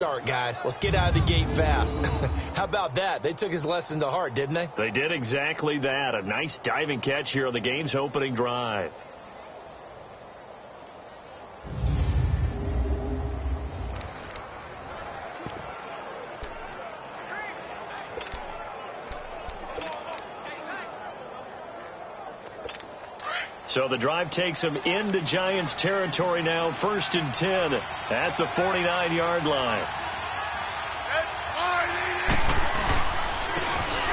Start, guys. Let's get out of the gate fast. How about that? They took his lesson to heart, didn't they? They did exactly that. A nice diving catch here on the game's opening drive. So the drive takes them into Giants territory now, 1st and 10 at the 49-yard line.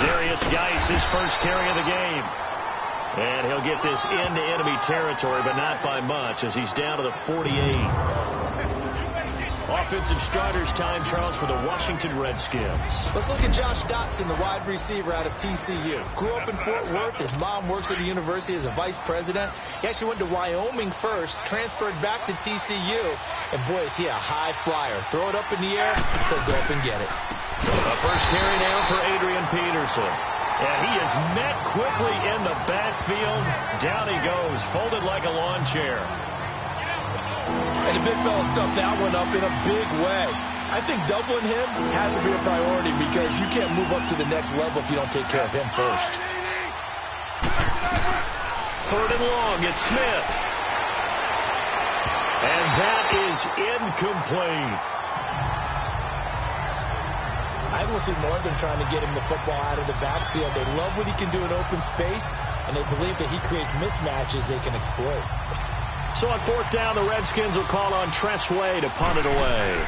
Darius Geis, his first carry of the game. And he'll get this into enemy territory, but not by much, as he's down to the 48. Offensive starters time, Charles, for the Washington Redskins. Let's look at Josh Dotson, the wide receiver out of TCU. Grew up in Fort Worth. His mom works at the university as a vice president. He actually went to Wyoming first, transferred back to TCU. And, boy, is he a high flyer. Throw it up in the air, he'll go up and get it. A first carry now for Adrian Peterson. And he is met quickly in the backfield. Down he goes, folded like a lawn chair. And the big fella stuffed that one up in a big way. I think doubling him has to be a priority because you can't move up to the next level if you don't take care of him first. 3rd and long, it's Smith. And that is incomplete. I will see more of them trying to get him the football out of the backfield. They love what he can do in open space, and they believe that he creates mismatches they can exploit. So on 4th down, the Redskins will call on Tress Way to punt it away.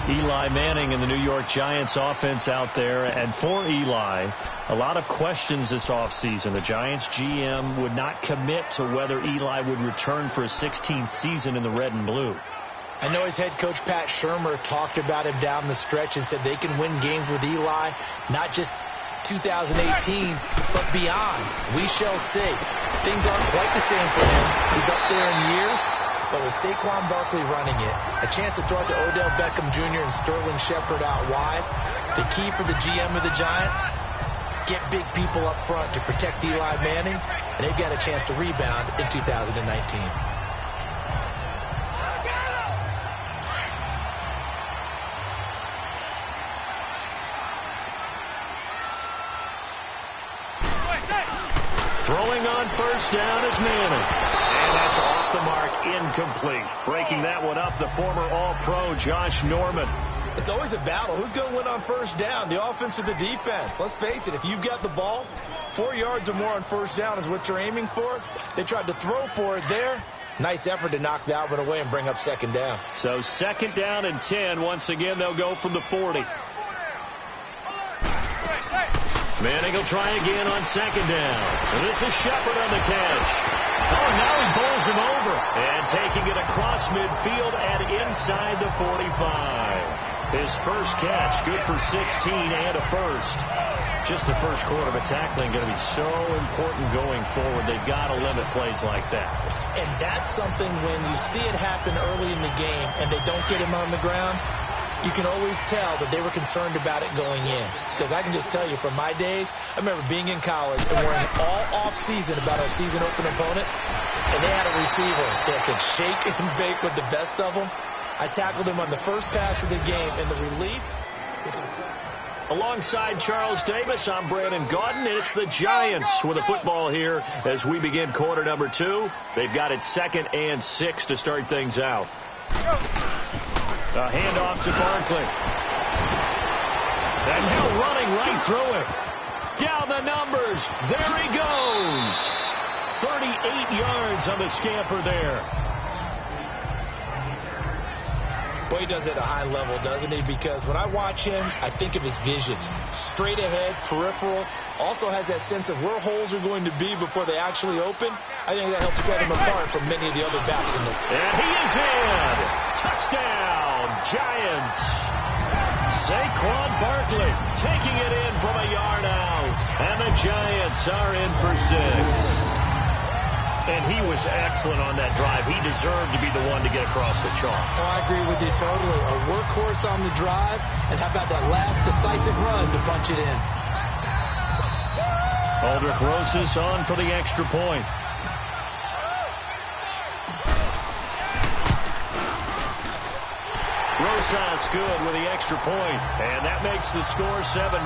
Eli Manning and the New York Giants offense out there. And for Eli, a lot of questions this offseason. The Giants GM would not commit to whether Eli would return for a 16th season in the red and blue. I know his head coach, Pat Shurmur, talked about him down the stretch and said they can win games with Eli, not just 2018, but beyond. We shall see. Things aren't quite the same for him. He's up there in years, but with Saquon Barkley running it, a chance to throw it to Odell Beckham Jr. and Sterling Shepard out wide, the key for the GM of the Giants, get big people up front to protect Eli Manning, and they've got a chance to rebound in 2019. Throwing on 1st down is Manning. And that's off the mark, incomplete. Breaking that one up, the former All-Pro Josh Norman. It's always a battle. Who's going to win on 1st down, the offense or the defense? Let's face it, if you've got the ball, 4 yards or more on 1st down is what you're aiming for. They tried to throw for it there. Nice effort to knock that one away and bring up 2nd down. So 2nd down and 10. Once again, they'll go from the 40. Manning will try again on 2nd down. And this is Shepard on the catch. Oh, now he bowls him over. And taking it across midfield and inside the 45. His first catch, good for 16 and a first. Just the first quarter of tackling going to be so important going forward. They've got to limit plays like that. And that's something when you see it happen early in the game and they don't get him on the ground, you can always tell that they were concerned about it going in. Because I can just tell you from my days, I remember being in college and worrying all off-season about our season-open opponent, and they had a receiver that could shake and bake with the best of them. I tackled him on the first pass of the game, and the relief was incredible. Alongside Charles Davis, I'm Brandon Gaudin. It's the Giants with the football here as we begin quarter number 2. They've got it 2nd and 6 to start things out. A handoff to Barkley. And now running right through him. Down the numbers. There he goes. 38 yards on the scamper there. Boy, he does it at a high level, doesn't he? Because when I watch him, I think of his vision. Straight ahead, peripheral. Also has that sense of where holes are going to be before they actually open. I think that helps set him apart from many of the other backs in the... And he is in. Touchdown, Giants. Saquon Barkley taking it in from a yard out. And the Giants are in for 6. And he was excellent on that drive. He deserved to be the one to get across the chalk. Oh, I agree with you totally. A workhorse on the drive. And how about that last decisive run to punch it in? Aldrich Rosas on for the extra point. Rosas good with the extra point, and that makes the score 7-0.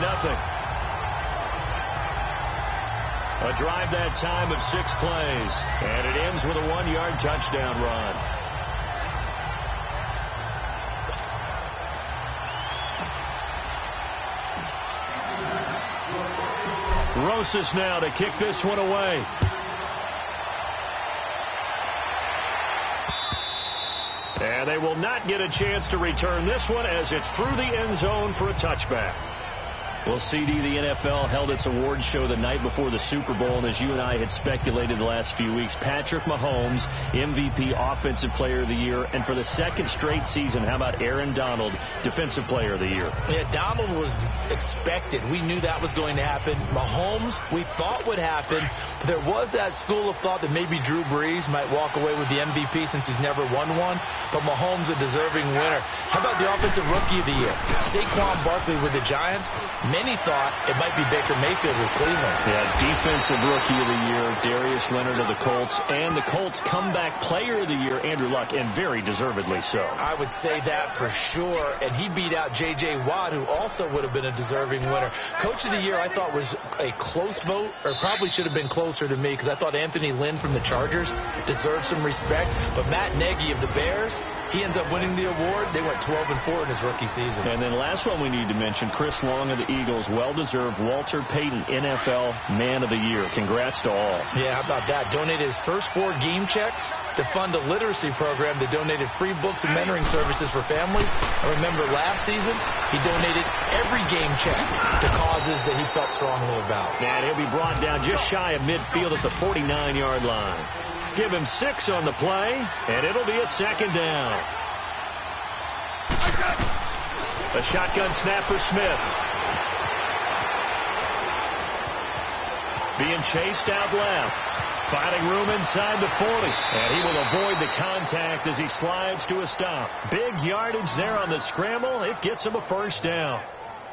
A drive that time of 6 plays, and it ends with a 1-yard touchdown run. Rosas now to kick this one away. And they will not get a chance to return this one as it's through the end zone for a touchback. Well, CD, the NFL held its awards show the night before the Super Bowl, and as you and I had speculated the last few weeks, Patrick Mahomes, MVP, Offensive Player of the Year, and for the second straight season, how about Aaron Donald, Defensive Player of the Year? Yeah, Donald was expected. We knew that was going to happen. Mahomes, we thought would happen. But there was that school of thought that maybe Drew Brees might walk away with the MVP since he's never won one. But Mahomes, a deserving winner. How about the Offensive Rookie of the Year? Saquon Barkley with the Giants. Many thought it might be Baker Mayfield with Cleveland. Yeah, Defensive Rookie of the Year, Darius Leonard of the Colts, and the Colts Comeback Player of the Year, Andrew Luck, and very deservedly so. I would say that for sure, and he beat out J.J. Watt, who also would have been a deserving winner. Coach of the Year, I thought, was a close vote, or probably should have been closer to me, because I thought Anthony Lynn from the Chargers deserved some respect, but Matt Nagy of the Bears, he ends up winning the award. They went 12-4 in his rookie season. And then last one we need to mention, Chris Long of the Eagles, well-deserved Walter Payton NFL Man of the Year. Congrats to all. Yeah, how about that? Donated his first 4 game checks to fund a literacy program that donated free books and mentoring services for families. I remember last season, he donated every game check to causes that he felt strongly about. And he'll be brought down just shy of midfield at the 49-yard line. Give him 6 on the play, and it'll be a second down. A shotgun snap for Smith. Being chased out left. Finding room inside the 40. And he will avoid the contact as he slides to a stop. Big yardage there on the scramble. It gets him a first down.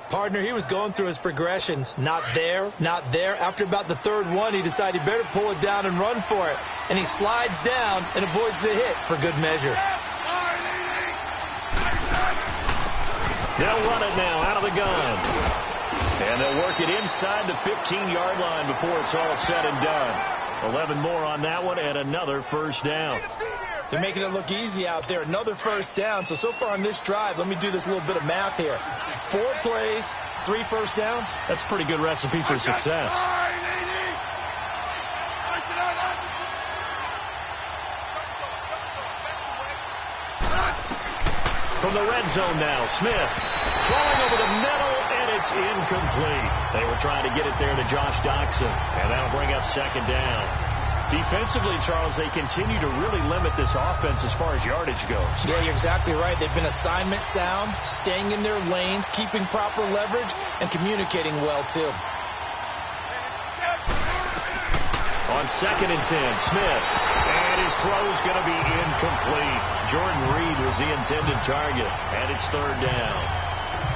Partner, he was going through his progressions. Not there, not there. After about the third one, he decided he better pull it down and run for it. And he slides down and avoids the hit for good measure. They'll run it now out of the gun. And they'll work it inside the 15-yard line before it's all said and done. 11 more on that one and another first down. They're making it look easy out there. Another first down. So far on this drive, let me do this little bit of math here. 4 plays, 3 first downs. That's a pretty good recipe for success. From the red zone now, Smith throwing over the middle, and it's incomplete. They were trying to get it there to Josh Doxson, and that'll bring up second down. Defensively, Charles, they continue to really limit this offense as far as yardage goes. Yeah, you're exactly right. They've been assignment sound, staying in their lanes, keeping proper leverage, and communicating well, too. On 2nd and 10, Smith. And his throw's going to be incomplete. Jordan Reed was the intended target, and it's third down.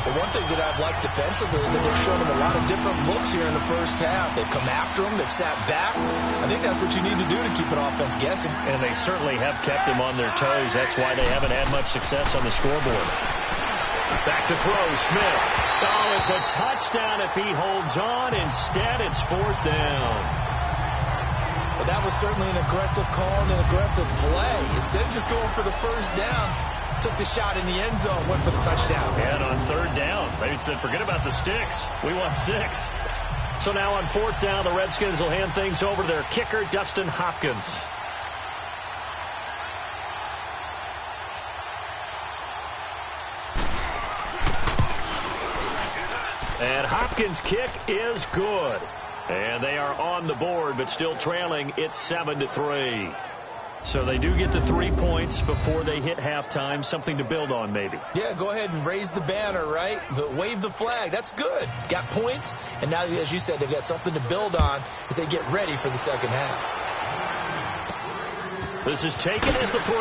Well, one thing that I've liked defensively is that they've shown him a lot of different looks here in the first half. They've come after him. They've sat back. I think that's what you need to do to keep an offense guessing. And they certainly have kept him on their toes. That's why they haven't had much success on the scoreboard. Back to throw, Smith. Oh, it's a touchdown if he holds on. Instead, it's 4th down. Well, that was certainly an aggressive call and an aggressive play. Instead of just going for the first down, took the shot in the end zone, went for the touchdown. And on 3rd down, they said, forget about the sticks. We want 6. So now on 4th down, the Redskins will hand things over to their kicker, Dustin Hopkins. And Hopkins' kick is good. And they are on the board, but still trailing. It's 7-3. So they do get the 3 points before they hit halftime. Something to build on, maybe. Yeah, go ahead and raise the banner, right? But wave the flag. That's good. Got points. And now, as you said, they've got something to build on as they get ready for the second half. This is taken at the 3.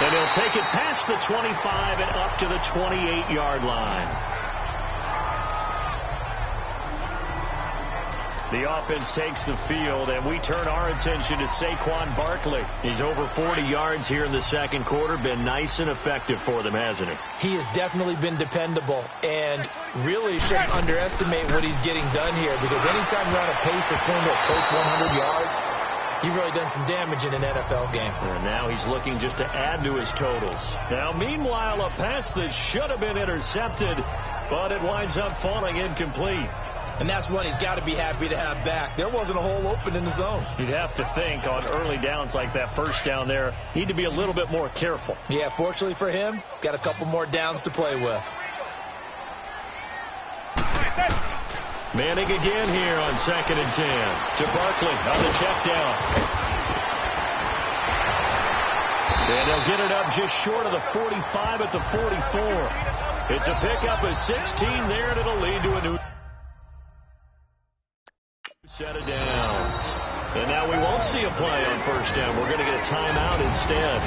And he'll take it past the 25 and up to the 28-yard line. The offense takes the field, and we turn our attention to Saquon Barkley. He's over 40 yards here in the second quarter. Been nice and effective for them, hasn't he? He has definitely been dependable, and really shouldn't underestimate what he's getting done here, because anytime you're on a pace that's going to approach 100 yards, you've really done some damage in an NFL game. And now he's looking just to add to his totals. Now, meanwhile, a pass that should have been intercepted, but it winds up falling incomplete. And that's one he's got to be happy to have back. There wasn't a hole open in the zone. You'd have to think on early downs like that first down there, need to be a little bit more careful. Yeah, fortunately for him, got a couple more downs to play with. Manning again here on 2nd and 10. To Barkley on the check down. And they'll get it up just short of the 45 at the 44. It's a pickup of 16 there, and it'll lead to a new set of downs. And now we won't see a play on first down. We're going to get a timeout instead,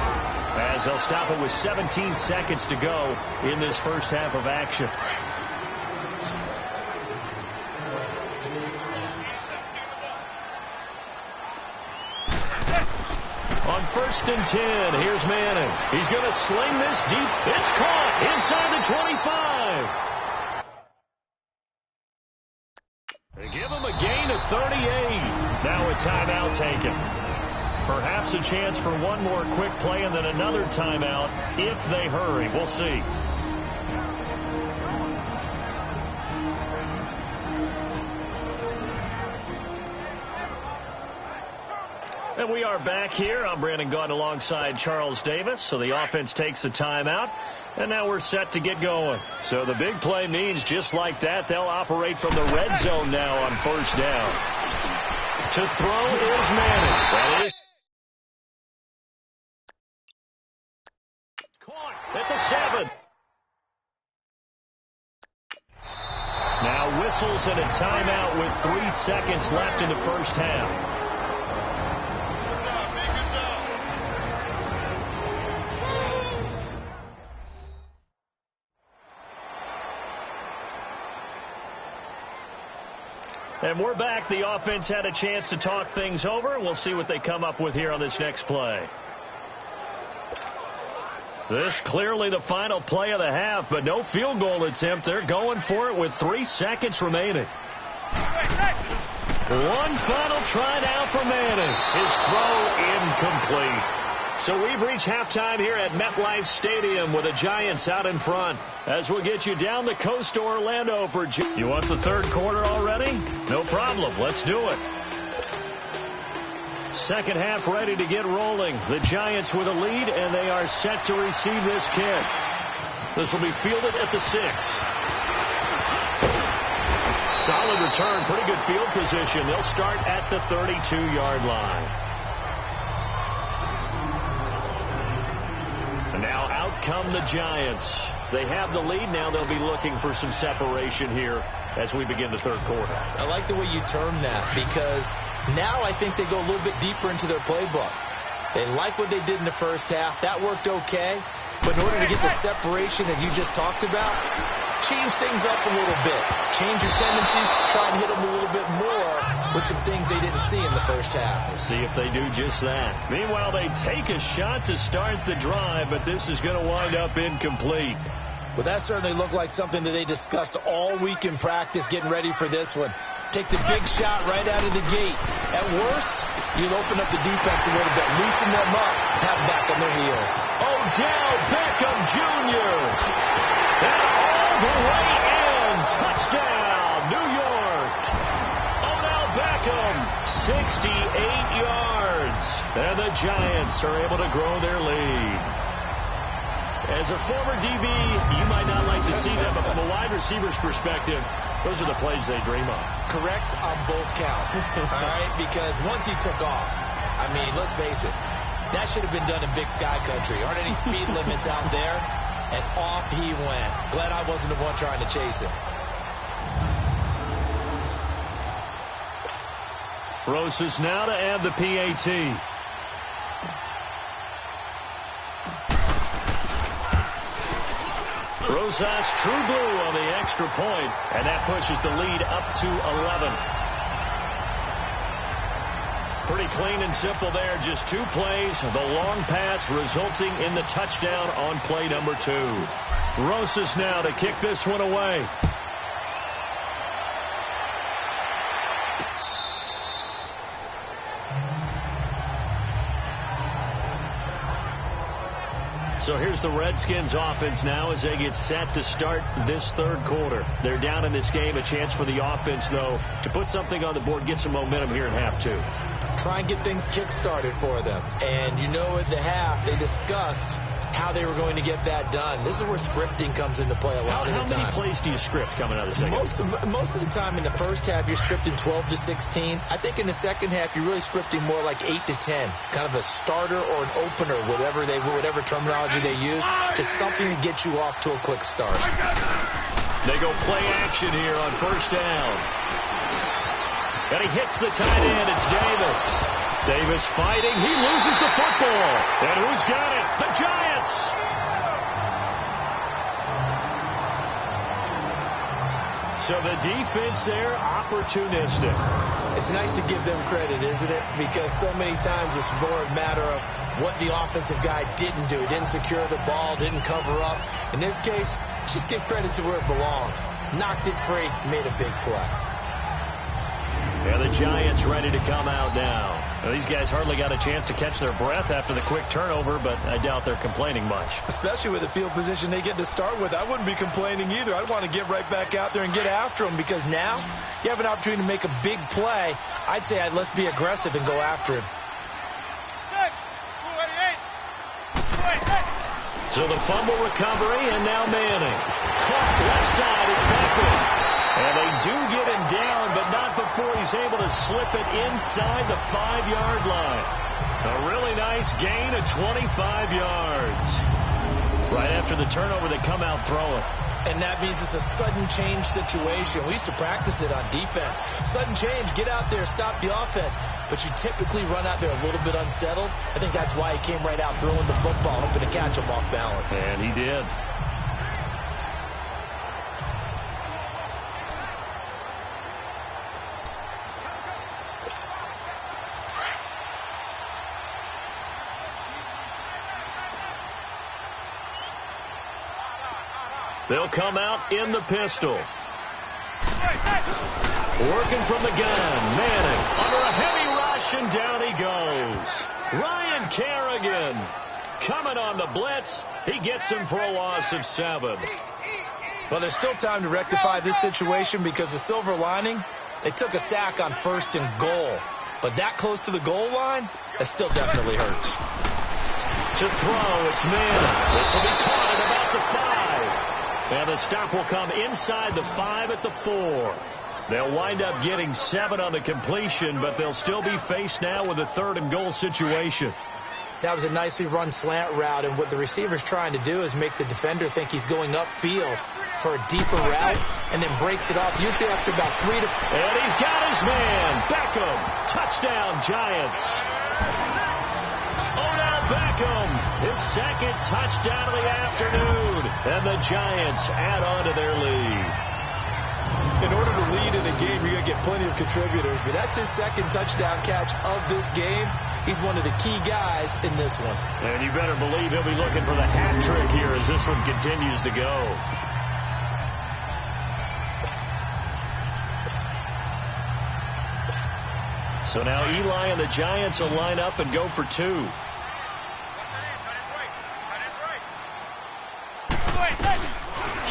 as they'll stop it with 17 seconds to go in this first half of action. On 1st and 10, here's Manning. He's going to sling this deep. It's caught inside the 25. They give him a gain of 38. Now a timeout taken. Perhaps a chance for one more quick play and then another timeout if they hurry. We'll see. And we are back here. I'm Brandon Gaudin alongside Charles Davis. So the offense takes the timeout. And now we're set to get going. So the big play means just like that, they'll operate from the red zone now on first down. To throw is Manning. That is caught at the 7. Now whistles and a timeout with 3 seconds left in the first half. And we're back. The offense had a chance to talk things over. We'll see what they come up with here on this next play. This clearly the final play of the half, but no field goal attempt. They're going for it with 3 seconds remaining. One final try now for Manning. His throw incomplete. So we've reached halftime here at MetLife Stadium with the Giants out in front. As we'll get you down the coast to Orlando for... You want the third quarter already? No problem. Let's do it. Second half ready to get rolling. The Giants with a lead, and they are set to receive this kick. This will be fielded at the 6. Solid return. Pretty good field position. They'll start at the 32-yard line. And now out come the Giants. They have the lead. Now they'll be looking for some separation here as we begin the third quarter. I like the way you term that, because now I think they go a little bit deeper into their playbook. They like what they did in the first half. That worked okay. But in order to get the separation that you just talked about, change things up a little bit. Change your tendencies. Try and hit them a little bit more with some things they didn't see in the first half. We'll see if they do just that. Meanwhile, they take a shot to start the drive, but this is going to wind up incomplete. Well, that certainly looked like something that they discussed all week in practice getting ready for this one. Take the big shot right out of the gate. At worst, you'll open up the defense a little bit, loosen them up, have them back on their heels. Odell Beckham Jr. And all the way in. Touchdown, New York. Odell Beckham, 68 yards. And the Giants are able to grow their lead. As a former DB, you might not like to see them, but from a wide receiver's perspective, those are the plays they dream of. Correct on both counts, all right? Because once he took off, I mean, let's face it, that should have been done in Big Sky Country. Aren't any speed limits out there? And off he went. Glad I wasn't the one trying to chase him. Rosas now to add the PAT. Rosas true blue on the extra point, and that pushes the lead up to 11. Pretty clean and simple there. Just 2 plays. The long pass resulting in the touchdown on play number 2. Rosas now to kick this one away. So here's the Redskins offense now as they get set to start this third quarter. They're down in this game. A chance for the offense, though, to put something on the board, get some momentum here in half 2. Try and get things kick-started for them. And you know at the half, they discussed how they were going to get that done. This is where scripting comes into play a lot of the time. How many plays do you script coming out of the second? Most of the time in the first half, you're scripting 12 to 16. I think in the second half, you're really scripting more like 8 to 10. Kind of a starter or an opener, whatever terminology they use, just something to get you off to a quick start. They go play action here on first down. And he hits the tight end. It's Davis. Davis fighting. He loses the football. And who's got it? The Giants. So the defense there, opportunistic. It's nice to give them credit, isn't it? Because so many times it's more a matter of what the offensive guy didn't do. He didn't secure the ball, didn't cover up. In this case, just give credit to where it belongs. Knocked it free, made a big play. Yeah, the Giants ready to come out now. Well, these guys hardly got a chance to catch their breath after the quick turnover, but I doubt they're complaining much. Especially with the field position they get to start with. I wouldn't be complaining either. I'd want to get right back out there and get after them because now you have an opportunity to make a big play. I'd say let's be aggressive and go after him. So the fumble recovery, and now Manning. Caught left side, it's Beckham. And they do get him down, but not before he's able to slip it inside the 5-yard line. A really nice gain of 25 yards. Right after the turnover, they come out throwing. And that means it's a sudden change situation. We used to practice it on defense. Sudden change, get out there, stop the offense. But you typically run out there a little bit unsettled. I think that's why he came right out throwing the football, hoping to catch him off balance. And he did. They'll come out in the pistol. Working from the gun. Manning under a heavy rush, and down he goes. Ryan Kerrigan coming on the blitz. He gets him for a loss of 7. Well, there's still time to rectify this situation because the silver lining, they took a sack on 1st and goal. But that close to the goal line, that still definitely hurts. To throw, it's Manning. This will be caught at about the 5. And the stop will come inside the 5 at the 4. They'll wind up getting 7 on the completion, but they'll still be faced now with a 3rd and goal situation. That was a nicely run slant route, and what the receiver's trying to do is make the defender think he's going upfield for a deeper route, and then breaks it off, usually after about 3 to... And he's got his man. Beckham. Touchdown, Giants. Beckham, his 2nd touchdown of the afternoon, and the Giants add on to their lead. In order to lead in a game, you're going to get plenty of contributors, but that's his 2nd touchdown catch of this game. He's one of the key guys in this one. And you better believe he'll be looking for the hat trick here as this one continues to go. So now Eli and the Giants will line up and go for 2.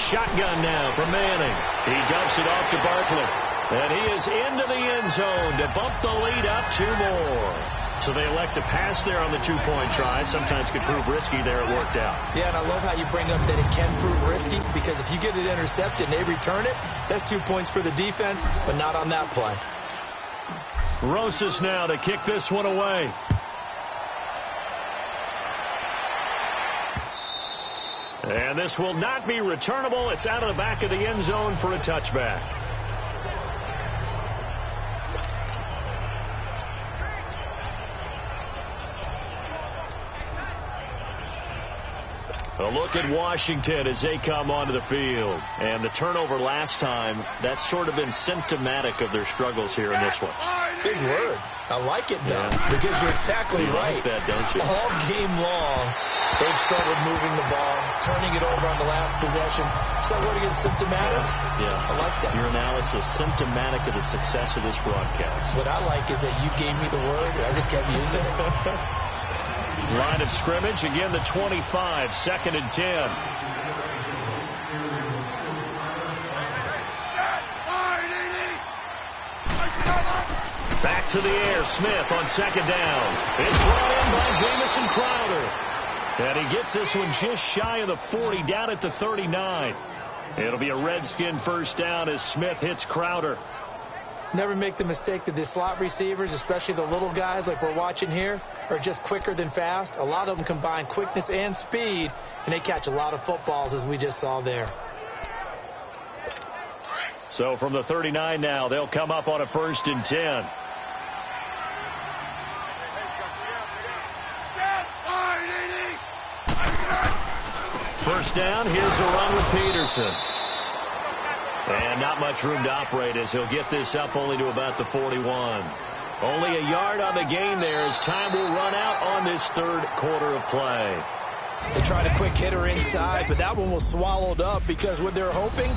Shotgun now for Manning. He dumps it off to Barkley. And he is into the end zone to bump the lead up 2 more. So they elect to pass there on the 2-point try. Sometimes could prove risky there. It worked out. Yeah, and I love how you bring up that it can prove risky because if you get it intercepted and they return it, that's 2 points for the defense, but not on that play. Rosas now to kick this one away. And this will not be returnable. It's out of the back of the end zone for a touchback. A look at Washington as they come onto the field. And the turnover last time, that's sort of been symptomatic of their struggles here in this one. Big word. I like it, though, because you're exactly right. Like that, don't you? All game long, they've struggled moving the ball, turning it over on the last possession. Is that word again, symptomatic? Yeah. I like that. Your analysis, symptomatic of the success of this broadcast. What I like is that you gave me the word, and I just kept using it. Line of scrimmage, again the 25, 2nd and 10. Back to the air, Smith on 2nd down. It's brought in by Jamison Crowder. And he gets this one just shy of the 40, down at the 39. It'll be a Redskin first down as Smith hits Crowder. Never make the mistake that the slot receivers, especially the little guys like we're watching here, are just quicker than fast. A lot of them combine quickness and speed, and they catch a lot of footballs, as we just saw there. So from the 39 now, they'll come up on a 1st and 10. First down, here's a run with Peterson. And not much room to operate as he'll get this up only to about the 41. Only a yard on the gain there as time will run out on this 3rd quarter of play. They tried a quick hitter inside, but that one was swallowed up because what they're hoping,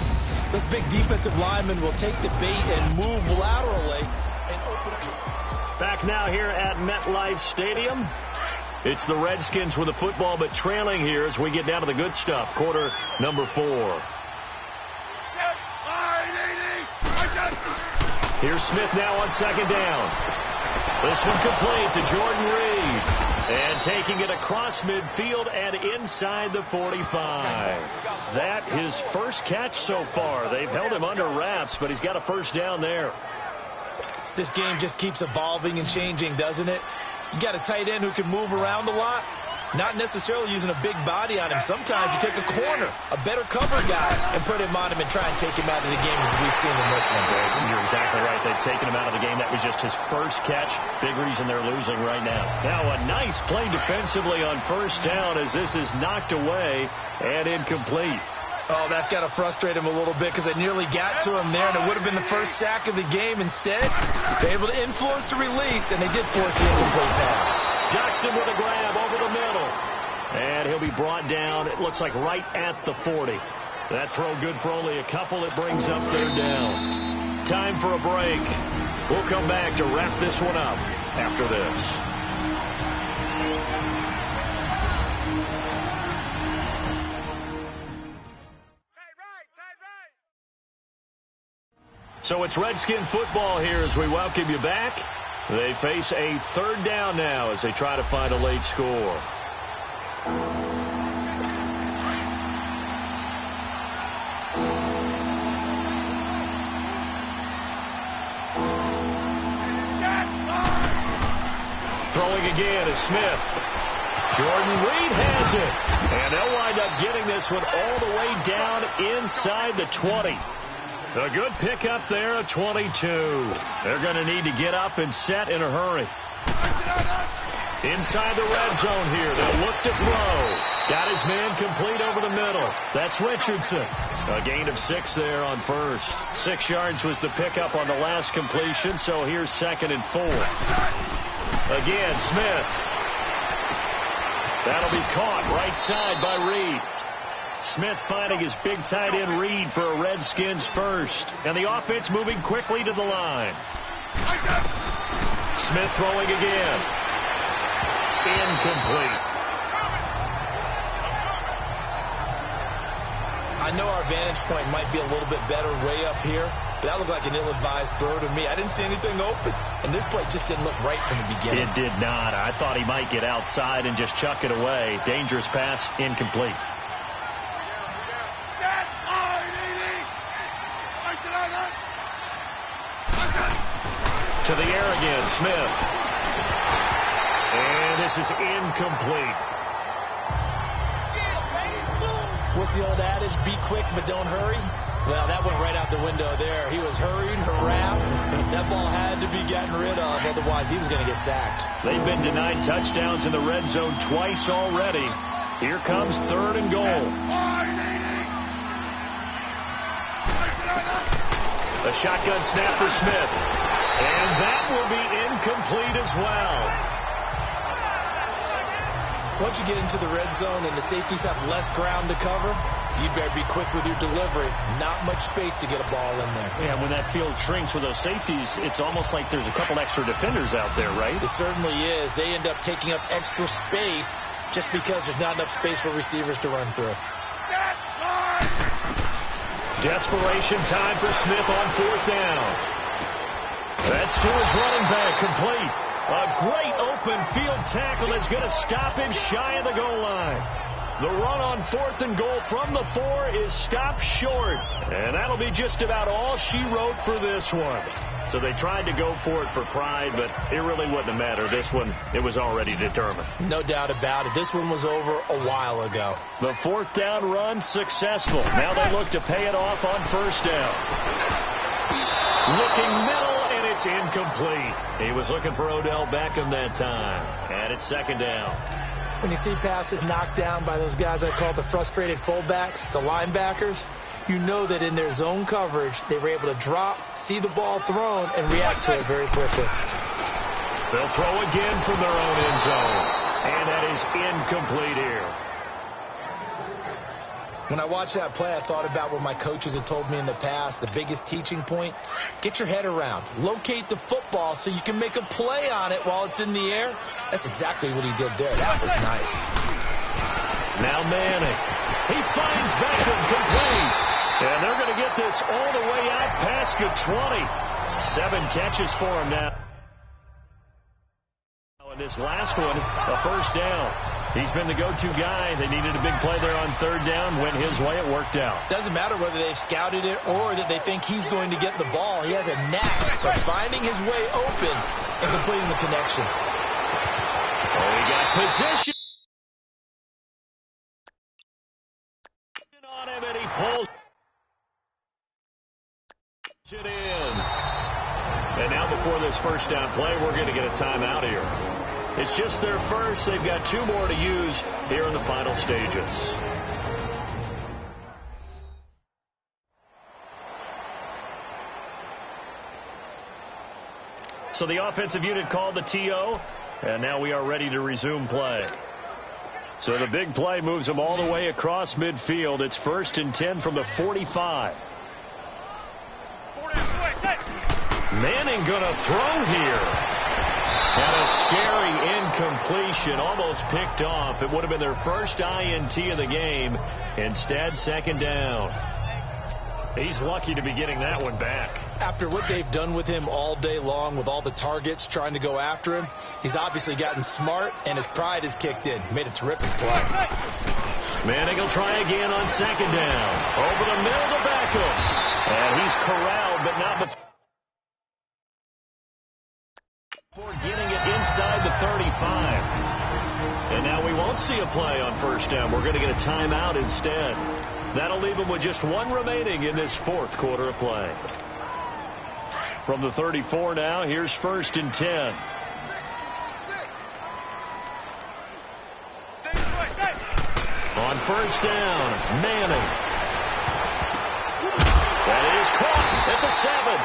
this big defensive lineman will take the bait and move laterally and open up. Back now here at MetLife Stadium. It's the Redskins with the football, but trailing here as we get down to the good stuff. Quarter number 4. Here's Smith now on 2nd down. This one complete to Jordan Reed. And taking it across midfield and inside the 45. That his first catch so far. They've held him under wraps, but he's got a first down there. This game just keeps evolving and changing, doesn't it? You got a tight end who can move around a lot, not necessarily using a big body on him. Sometimes you take a corner, a better cover guy, and put him on him and try and take him out of the game, as we've seen in this one. You're exactly right. They've taken him out of the game. That was just his first catch. Big reason they're losing right now. Now a nice play defensively on 1st down as this is knocked away and incomplete. Oh, that's got to frustrate him a little bit because they nearly got to him there, and it would have been the first sack of the game. Instead, they're able to influence the release, and they did force the incomplete pass. Jackson with a grab over the middle. And he'll be brought down, it looks like right at the 40. That throw good for only a couple. It brings up 3rd down. Time for a break. We'll come back to wrap this one up after this. So it's Redskin football here as we welcome you back. They face a 3rd down now as they try to find a late score. Throwing again is Smith. Jordan Reed has it. And they'll wind up getting this one all the way down inside the 20. A good pickup there at 22. They're going to need to get up and set in a hurry. Inside the red zone here. They'll look to throw. Got his man complete over the middle. That's Richardson. A gain of 6 there on 1st. 6 yards was the pickup on the last completion, so here's 2nd and 4. Again, Smith. That'll be caught right side by Reed. Smith finding his big tight end Reed for a Redskins first. And the offense moving quickly to the line. Smith throwing again. Incomplete. I know our vantage point might be a little bit better way up here, but that looked like an ill-advised throw to me. I didn't see anything open, and this play just didn't look right from the beginning. It did not. I thought he might get outside and just chuck it away. Dangerous pass, incomplete. To the air again, Smith. And this is incomplete. What's the old adage? Be quick, but don't hurry. Well, that went right out the window there. He was hurried, harassed. That ball had to be gotten rid of, otherwise he was going to get sacked. They've been denied touchdowns in the red zone twice already. Here comes 3rd and goal. A shotgun snap for Smith. And that will be incomplete as well. Once you get into the red zone and the safeties have less ground to cover, you better be quick with your delivery. Not much space to get a ball in there. Yeah, when that field shrinks with those safeties, it's almost like there's a couple extra defenders out there, right? It certainly is. They end up taking up extra space just because there's not enough space for receivers to run through. Desperation time for Smith on 4th down. That's to his running back, complete. A great open field tackle is going to stop him shy of the goal line. The run on 4th and goal from the 4 is stopped short. And that'll be just about all she wrote for this one. So they tried to go for it for pride, but it really wouldn't have mattered. This one, it was already determined. No doubt about it. This one was over a while ago. The 4th down run successful. Now they look to pay it off on 1st down. Looking middle, and it's incomplete. He was looking for Odell Beckham that time. And it's 2nd down. When you see passes knocked down by those guys I call the frustrated fullbacks, the linebackers, you know that in their zone coverage, they were able to drop, see the ball thrown, and react to it very quickly. They'll throw again from their own end zone. And that is incomplete here. When I watched that play, I thought about what my coaches had told me in the past. The biggest teaching point, get your head around. Locate the football so you can make a play on it while it's in the air. That's exactly what he did there. That was nice. Now Manning. He finds Beckham complete. And they're going to get this all the way out past the 20. 7 catches for him now. And this last one, a 1st down. He's been the go-to guy. They needed a big play there on 3rd down. Went his way. It worked out. Doesn't matter whether they've scouted it or that they think he's going to get the ball. He has a knack for finding his way open and completing the connection. Oh, he got position on him, and he pulls it in. And now before this 1st down play, we're going to get a timeout here. It's just their first. They've got 2 more to use here in the final stages. So the offensive unit called the TO, and now we are ready to resume play. So the big play moves them all the way across midfield. It's 1st and 10 from the 45. Manning going to throw here. And a scary incompletion, almost picked off. It would have been their first INT of the game. Instead, 2nd down. He's lucky to be getting that one back. After what they've done with him all day long with all the targets trying to go after him, he's obviously gotten smart, and his pride has kicked in. Made a terrific play. Manning will try again on 2nd down. Over the middle to Beckham. And he's corralled, but not before getting it inside the 35. And now we won't see a play on 1st down. We're going to get a timeout instead. That'll leave them with just 1 remaining in this 4th quarter of play. From the 34 now, here's 1st and 10. On 1st down, Manning. That is caught at the 7.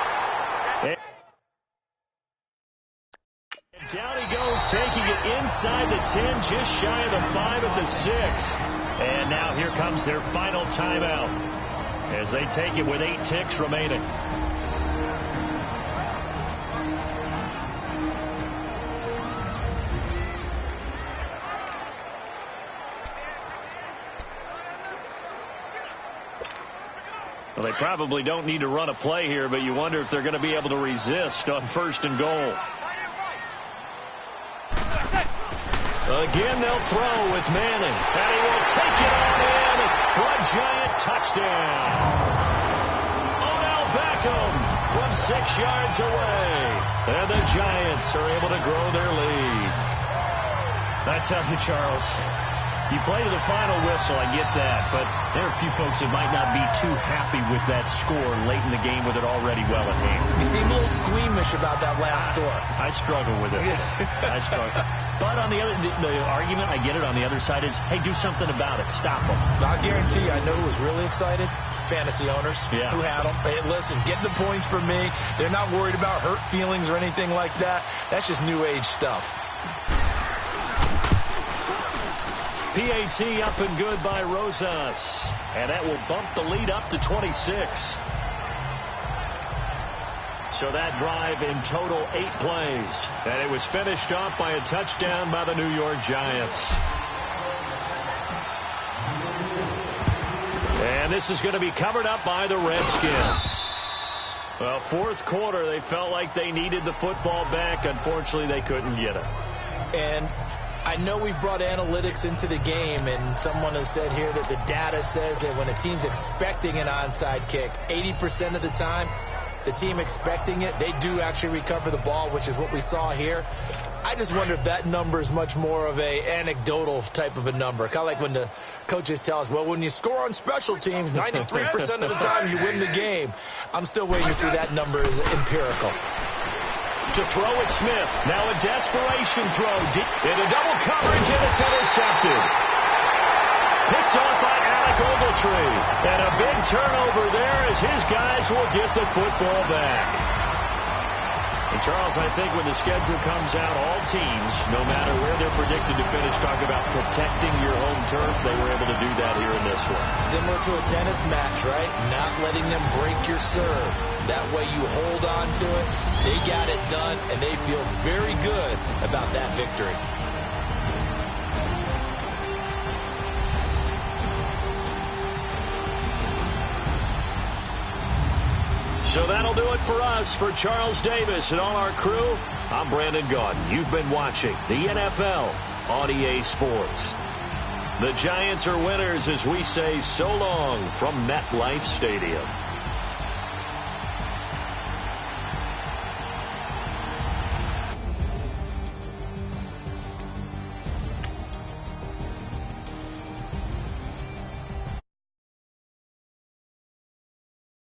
And down he goes, taking it inside the 10, just shy of the 5 at the 6. And now here comes their final timeout as they take it with 8 ticks remaining. Well, they probably don't need to run a play here, but you wonder if they're going to be able to resist on 1st and goal. Again, they'll throw with Manning. And he will take it on in for a giant touchdown. Odell Beckham from 6 yards away. And the Giants are able to grow their lead. I tell you, Charles, you play to the final whistle, I get that. But there are a few folks that might not be too happy with that score late in the game with it already well at hand. You seem a little squeamish about that last score. I struggle with it. I struggle. But on the argument, I get it, on the other side is, hey, do something about it. Stop them. I guarantee you, I know who was really excited. fantasy owners who had them. Hey, listen, get the points for me. They're not worried about hurt feelings or anything like that. That's just new age stuff. PAT up and good by Rosas. And that will bump the lead up to 26. So that drive in total 8 plays. And it was finished off by a touchdown by the New York Giants. And this is going to be covered up by the Redskins. Well, fourth quarter, they felt like they needed the football back. Unfortunately, they couldn't get it. And I know we brought analytics into the game, and someone has said here that the data says that when a team's expecting an onside kick, 80% of the time, the team expecting it, they do actually recover the ball, which is what we saw here. I just wonder if that number is much more of a anecdotal type of a number. Kind of like when the coaches tell us, well, when you score on special teams, 93% of the time you win the game. I'm still waiting to see that number is empirical. To throw is Smith. Now a desperation throw. Deep into double coverage, and it's intercepted. Picked off by Alec Ogletree. And a big turnover there as his guys will get the football back. And Charles, I think when the schedule comes out, all teams, no matter where they're predicted to finish, talk about protecting your home turf. They were able to do that here in this one. Similar to a tennis match, right? Not letting them break your serve. That way you hold on to it. They got it done, and they feel very good about that victory. So that'll do it for us. For Charles Davis and all our crew, I'm Brandon Gaudin. You've been watching the NFL on EA Sports. The Giants are winners as we say so long from MetLife Stadium.